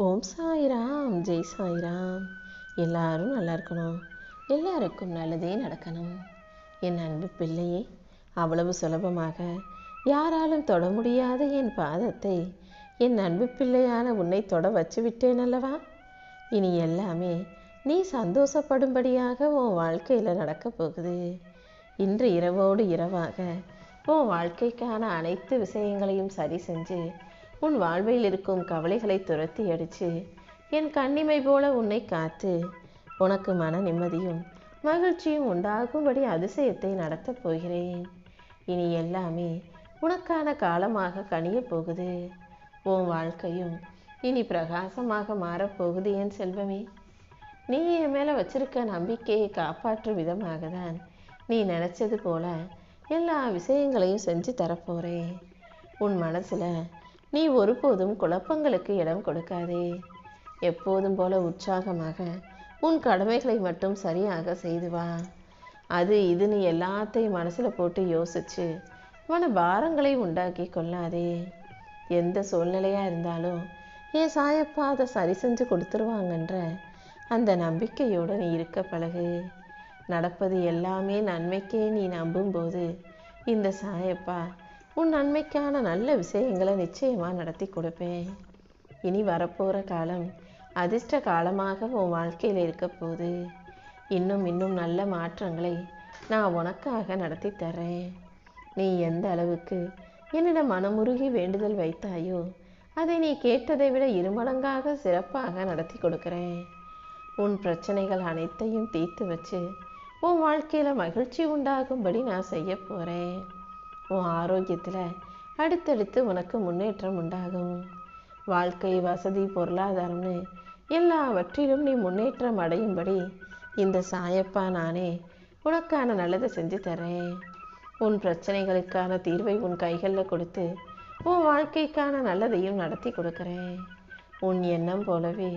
ஓம் சாய்ராம், ஜெய் சாய்ராம். எல்லாரும் நல்லா இருக்கணும், எல்லாருக்கும் நல்லதே நடக்கணும். என் அன்பு பிள்ளையே, அவ்வளவு சுலபமாக யாராலும் தொட முடியாத என் பாதத்தை என் அன்பு பிள்ளையான உன்னை தொட வச்சு விட்டேன் அல்லவா? இனி எல்லாமே நீ சந்தோஷப்படும்படியாக உன் வாழ்க்கையில் நடக்கப் போகுது. இன்று இரவோடு இரவாக உன் வாழ்க்கைக்கான அனைத்து விஷயங்களையும் சரி செஞ்சு உன் வாழ்வில் இருக்கும் கவலைகளை துரத்தி அடித்து என் கண்ணிமை போல உன்னை காத்து உனக்கு மன நிம்மதியும் மகிழ்ச்சியும் உண்டாகும்படி அதிசயத்தை நடத்தப் போகிறேன். இனி எல்லாமே உனக்கான காலமாக கனிய போகுது. உன் வாழ்க்கையும் இனி பிரகாசமாக மாறப்போகுது என் செல்வமே. நீ என் மேலே வச்சிருக்க நம்பிக்கையை காப்பாற்றும் விதமாக தான் நீ நினச்சது போல எல்லா விஷயங்களையும் செஞ்சு தரப்போகிறேன். உன் மனசில் நீ ஒருபோதும் குழப்பங்களுக்கு இடம் கொடுக்காதே. எப்போதும் போல உற்சாகமாக உன் கடமைகளை மட்டும் சரியாக செய்து வா. அது இதுன்னு எல்லாத்தையும் மனசில் போட்டு யோசிச்சு மன பாரங்களை உண்டாக்கி கொள்ளாதே. எந்த சூழ்நிலையாக இருந்தாலும் என் சாயப்பா அதை சரி செஞ்சு கொடுத்துருவாங்கன்ற அந்த நம்பிக்கையோடு நீ இருக்க பழகு. நடப்பது எல்லாமே நன்மைக்கே நீ நம்பும்போது இந்த சாயப்பா உன் நன்மைக்கான நல்ல விஷயங்களை நிச்சயமாக நடத்தி கொடுப்பேன். இனி வரப்போகிற காலம் அதிர்ஷ்ட காலமாக உன் வாழ்க்கையில் இருக்க போகுது. இன்னும் நல்ல மாற்றங்களை நான் உனக்காக நடத்தி தர்றேன். நீ எந்த அளவுக்கு என்னிடம் மனமுருகி வேண்டுதல் வைத்தாயோ அதை நீ கேட்டதை விட இருமடங்காக சிறப்பாக நடத்தி கொடுக்குறேன். உன் பிரச்சனைகள் அனைத்தையும் தீர்த்து வச்சு உன் வாழ்க்கையில் மகிழ்ச்சி உண்டாகும்படி நான் செய்ய போகிறேன். உன் ஆரோக்கியத்தில் அடுத்தடுத்து உனக்கு முன்னேற்றம் உண்டாகும். வாழ்க்கை, வசதி, பொருளாதாரம்னு எல்லாவற்றிலும் நீ முன்னேற்றம் அடையும்படி இந்த சாயப்பா நானே உனக்கான நல்லதை செஞ்சு தரேன். உன் பிரச்சனைகளுக்கான தீர்வை உன் கைகளில் கொடுத்து உன் வாழ்க்கைக்கான நல்லதையும் நடத்தி கொடுக்குறேன். உன் எண்ணம் போலவே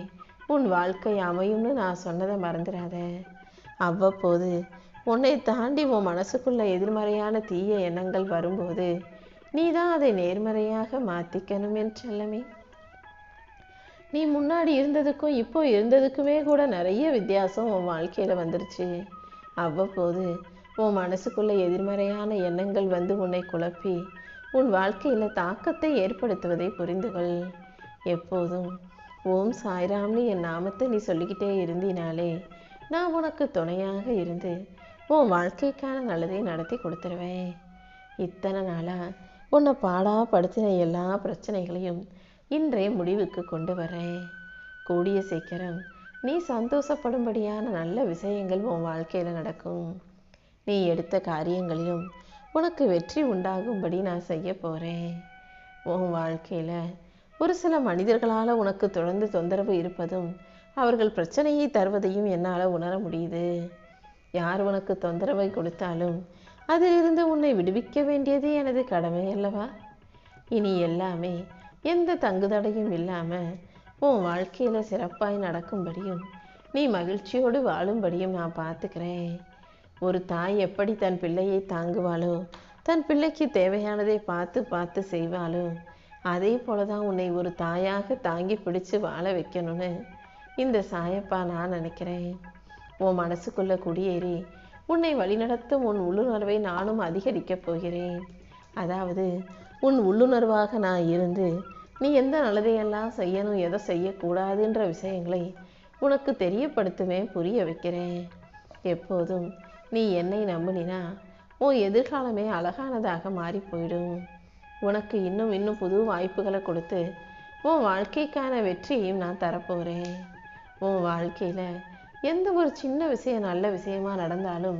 உன் வாழ்க்கை அமையும்னு நான் சொன்னதை மறந்துடாத. அவ்வப்போது உன்னை தாண்டி உன் மனசுக்குள்ள எதிர்மறையான தீய எண்ணங்கள் வரும்போது நீ தான் அதை நேர்மறையாக மாற்றிக்கணும் என் செல்லமே. நீ முன்னாடி இருந்ததுக்கும் இப்போ இருந்ததுக்குமே கூட நிறைய வித்தியாசம் உன் வாழ்க்கையில் வந்துருச்சு. அவ்வப்போது உன் மனசுக்குள்ள எதிர்மறையான எண்ணங்கள் வந்து உன்னை குழப்பி உன் வாழ்க்கையில் தாக்கத்தை ஏற்படுத்துவதை புரிந்துகொள். எப்போதும் ஓம் சாய்ராம்னு என் நாமத்தை நீ சொல்லிக்கிட்டே இருந்தினாலே நான் உனக்கு துணையாக இருந்து உன் வாழ்க்கைக்கான நல்லதை நடத்தி கொடுத்துருவேன். இத்தனை நாளாக உன்னை பாடாப்படுத்தின எல்லா பிரச்சனைகளையும் இன்றைய முடிவுக்கு கொண்டு வரேன். கூடிய சீக்கிரம் நீ சந்தோஷப்படும்படியான நல்ல விஷயங்கள் உன் வாழ்க்கையில் நடக்கும். நீ எடுத்த காரியங்களிலும் உனக்கு வெற்றி உண்டாகும்படி நான் செய்ய போகிறேன். உன் வாழ்க்கையில் ஒரு சில மனிதர்களால் உனக்கு தொடர்ந்து தொந்தரவு இருப்பதும் அவர்கள் பிரச்சனையை தருவதையும் என்னால் உணர முடியுது. யார் உனக்கு தொந்தரவை கொடுத்தாலும் அதிலிருந்து உன்னை விடுவிக்க வேண்டியது எனது கடமை அல்லவா? இனி எல்லாமே எந்த தங்குதடையும் இல்லாமல் உன் வாழ்க்கையில் சிறப்பாய் நடக்கும்படியும் நீ மகிழ்ச்சியோடு வாழும்படியும் நான் பார்த்துக்கிறேன். ஒரு தாய் எப்படி தன் பிள்ளையை தாங்குவாளோ, தன் பிள்ளைக்கு தேவையானதை பார்த்து பார்த்து செய்வாளோ, அதே போல தான் உன்னை ஒரு தாயாக தாங்கி பிடிச்சு வாழ வைக்கணும்னு இந்த சாயப்பா நான் நினைக்கிறேன். உன் மனசுக்குள்ள குடியேறி உன்னை வழிநடத்தும் உன் உள்ளுணர்வை நானும் அதிகரிக்கப் போகிறேன். அதாவது உன் உள்ளுணர்வாக நான் இருந்து நீ எந்த நல்லதையெல்லாம் செய்யணும், எதை செய்யக்கூடாதுன்ற விஷயங்களை உனக்கு தெரியப்படுத்துவேன், புரிய வைக்கிறேன். எப்போதும் நீ என்னை நம்பினா உன் எதிர்காலமே அழகானதாக மாறி போயிடும். உனக்கு இன்னும் புது வாய்ப்புகளை கொடுத்து உன் வாழ்க்கைக்கான வெற்றியையும் நான் தரப்போகிறேன். உன் வாழ்க்கையில் எந்த ஒரு சின்ன விஷயம் நல்ல விஷயமா நடந்தாலும்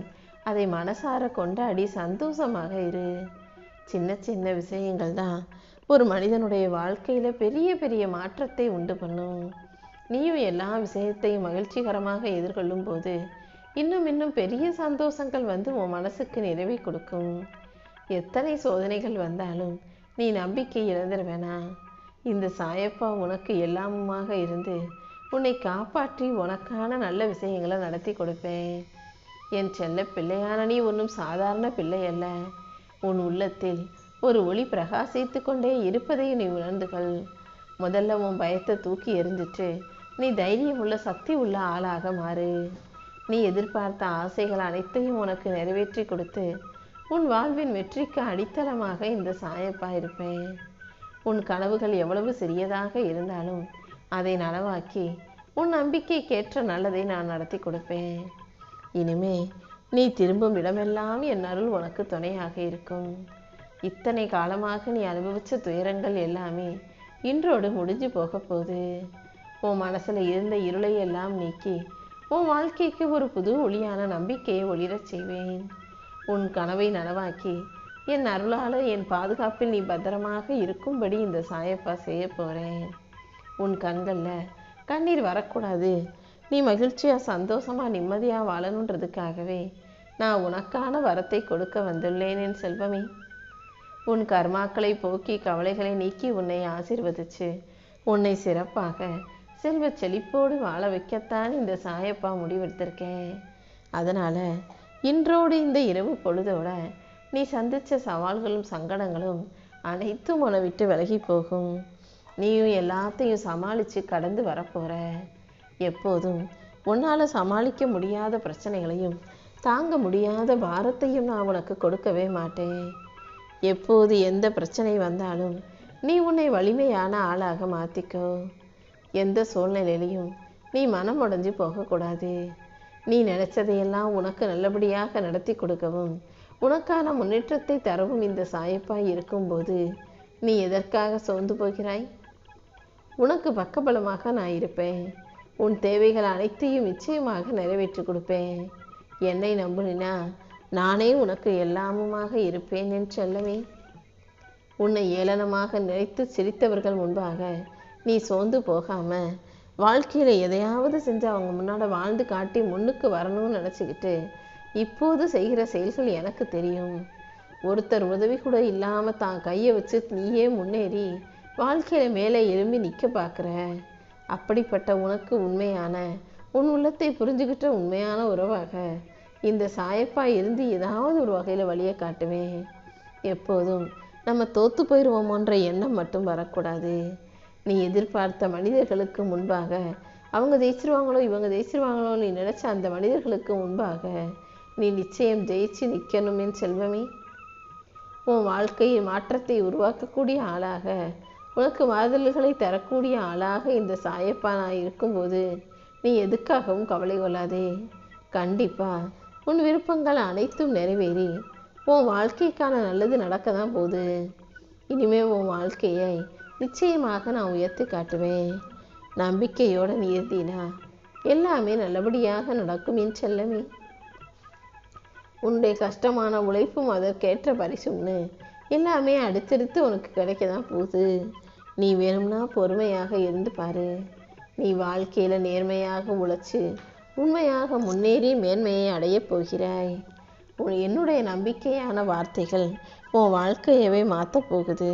அதை மனசார கொண்டாடி சந்தோஷமாக இரு. சின்ன சின்ன விஷயங்கள் தான் ஒரு மனிதனுடைய வாழ்க்கையில் பெரிய பெரிய மாற்றத்தை உண்டு பண்ணும். நீயும் எல்லா விஷயத்தையும் மகிழ்ச்சிகரமாக எதிர்கொள்ளும் போது இன்னும் பெரிய சந்தோஷங்கள் வந்து உன் மனசுக்கு நிறைவை கொடுக்கும். எத்தனை சோதனைகள் வந்தாலும் நீ நம்பிக்கை இழந்துட வேணாம். இந்த சாயப்பா உனக்கு எல்லாமுமாக இருந்து உன்னை காப்பாற்றி உனக்கான நல்ல விஷயங்களை நடத்தி கொடுப்பேன். என் செல்ல பிள்ளையான நீ ஒன்றும் சாதாரண பிள்ளை அல்ல. உன் உள்ளத்தில் ஒரு ஒளி பிரகாசித்து கொண்டே இருப்பதை நீ உணர்ந்துகள். முதல்ல உன் பயத்தை தூக்கி எறிஞ்சிட்டு நீ தைரியம் உள்ள சக்தி உள்ள ஆளாக மாறு. நீ எதிர்பார்த்த ஆசைகள் அனைத்தையும் உனக்கு நிறைவேற்றி கொடுத்து உன் வாழ்வின் வெற்றிக்கு அடித்தளமாக இந்த சாயப்பா இருப்பேன். உன் கனவுகள் எவ்வளவு சிறியதாக இருந்தாலும் அதை நனவாக்கி உன் நம்பிக்கைக்கேற்ற நல்லதை நான் நடத்தி கொடுப்பேன். இனிமே நீ திரும்பும் இடமெல்லாம் என் அருள் உனக்கு துணையாக இருக்கும். இத்தனை காலமாக நீ அனுபவித்த துயரங்கள் எல்லாமே இன்றோடு முடிஞ்சு போக போகுது. உன் மனசுல இருந்த இருளை எல்லாம் நீக்கி உன் வாழ்க்கைக்கு ஒரு புது ஒளியான நம்பிக்கையை ஒளிரச் செய்வேன். உன் கனவை நனவாக்கி என் அருளால என் பாதுகாப்பில் நீ பத்திரமாக இருக்கும்படி இந்த சாயப்பா செய்ய போறேன். உன் கண்கள்ல கண்ணீர் வரக்கூடாது, நீ மகிழ்ச்சியா சந்தோஷமா நிம்மதியா வாழணுன்றதுக்காகவே நான் உனக்கான வரத்தை கொடுக்க வந்துள்ளேன் என் செல்வமே. உன் கர்மாக்களை போக்கி கவலைகளை நீக்கி உன்னை ஆசீர்வதிச்சு உன்னை சிறப்பாக செல்வ செழிப்போடு வாழ வைக்கத்தான் இந்த சாயப்பா முடிவெடுத்திருக்கேன். அதனால இன்றோடு இந்த இரவு பொழுதோட நீ சந்திச்ச சவால்களும் சங்கடங்களும் அனைத்தும் உன்னை விட்டு விலகி போகும். நீயும் எல்லாத்தையும் சமாளித்து கடந்து வரப்போற. எப்போதும் உன்னால் சமாளிக்க முடியாத பிரச்சனைகளையும் தாங்க முடியாத பாரத்தையும் நான் உனக்கு கொடுக்கவே மாட்டேன். எப்போது எந்த பிரச்சனை வந்தாலும் நீ உன்னை வலிமையான ஆளாக மாற்றிக்கோ. எந்த சூழ்நிலையிலையும் நீ மனம் உடைஞ்சு போகக்கூடாது. நீ நினைச்சதையெல்லாம் உனக்கு நல்லபடியாக நடத்தி கொடுக்கவும் உனக்கான முன்னேற்றத்தை தரவும் இந்த சாயப்பாய் இருக்கும்போது நீ எதற்காக சோர்ந்து போகிறாய்? உனக்கு பக்கபலமாக நான் இருப்பேன். உன் தேவைகள் அனைத்தையும் நிச்சயமாக நிறைவேற்றி கொடுப்பேன். என்னை நம்புனா நானே உனக்கு எல்லாமுமாக இருப்பேன் என் செல்லமே. உன்னை ஏளனமாக நினைத்து சிரித்தவர்கள் முன்பாக நீ சோர்ந்து போகாம வாழ்க்கையில் எதையாவது செஞ்சு அவங்க முன்னாடி வாழ்ந்து காட்டி முன்னுக்கு வரணும்னு நினச்சிக்கிட்டு இப்போது செய்கிற செயல்கள் எனக்கு தெரியும். ஒருத்தர் உதவி கூட இல்லாமல் தான் கையை வச்சு நீயே முன்னேறி வாழ்க்கையில் மேலே எழும்பி நிற்க பார்க்குற. அப்படிப்பட்ட உனக்கு உண்மையான உன் உள்ளத்தை புரிஞ்சுக்கிட்ட உண்மையான உறவாக இந்த சாயப்பா இருந்து ஏதாவது ஒரு வகையில் வழியை காட்டுவேன். எப்போதும் நம்ம தோற்று போயிடுவோமோன்ற எண்ணம் மட்டும் வரக்கூடாது. நீ எதிர்பார்த்த மனிதர்களுக்கு முன்பாக அவங்க ஜெயிச்சிருவாங்களோ இவங்க ஜெயிச்சிருவாங்களோ நீ நினச்ச அந்த மனிதர்களுக்கு முன்பாக நீ நிச்சயம் ஜெயிச்சு நிற்கணும் என் செல்வமே. உன் வாழ்க்கையில் மாற்றத்தை உருவாக்கக்கூடிய ஆளாக உனக்கு மாறுதல்களை தரக்கூடிய ஆளாக இந்த சாயப்பா நான் இருக்கும்போது நீ எதுக்காகவும் கவலை கொள்ளாதே. கண்டிப்பா உன் விருப்பங்கள் அனைத்தும் நிறைவேறி உன் வாழ்க்கைக்கான நல்லது நடக்க தான் போகுது. இனிமே உன் வாழ்க்கையை நிச்சயமாக நான் உயர்த்தி காட்டுவேன். நம்பிக்கையோடு நீ இருந்தீனா எல்லாமே நல்லபடியாக நடக்கும் என் செல்லமே. உன்னுடைய கஷ்டமான உழைப்பும் அதற்கேற்ற பரிசும்னு எல்லாமே அடுத்தடுத்து உனக்கு கிடைக்க தான் போகுது. நீ வேணும்னா பொறுமையாக இருந்து பாரு. நீ வாழ்க்கையில் நேர்மையாக உழைச்சி உண்மையாக முன்னேறி மேன்மையை அடையப் போகிறாய். என்னுடைய நம்பிக்கையான வார்த்தைகள் உன் வாழ்க்கையவே மாற்றப் போகுது.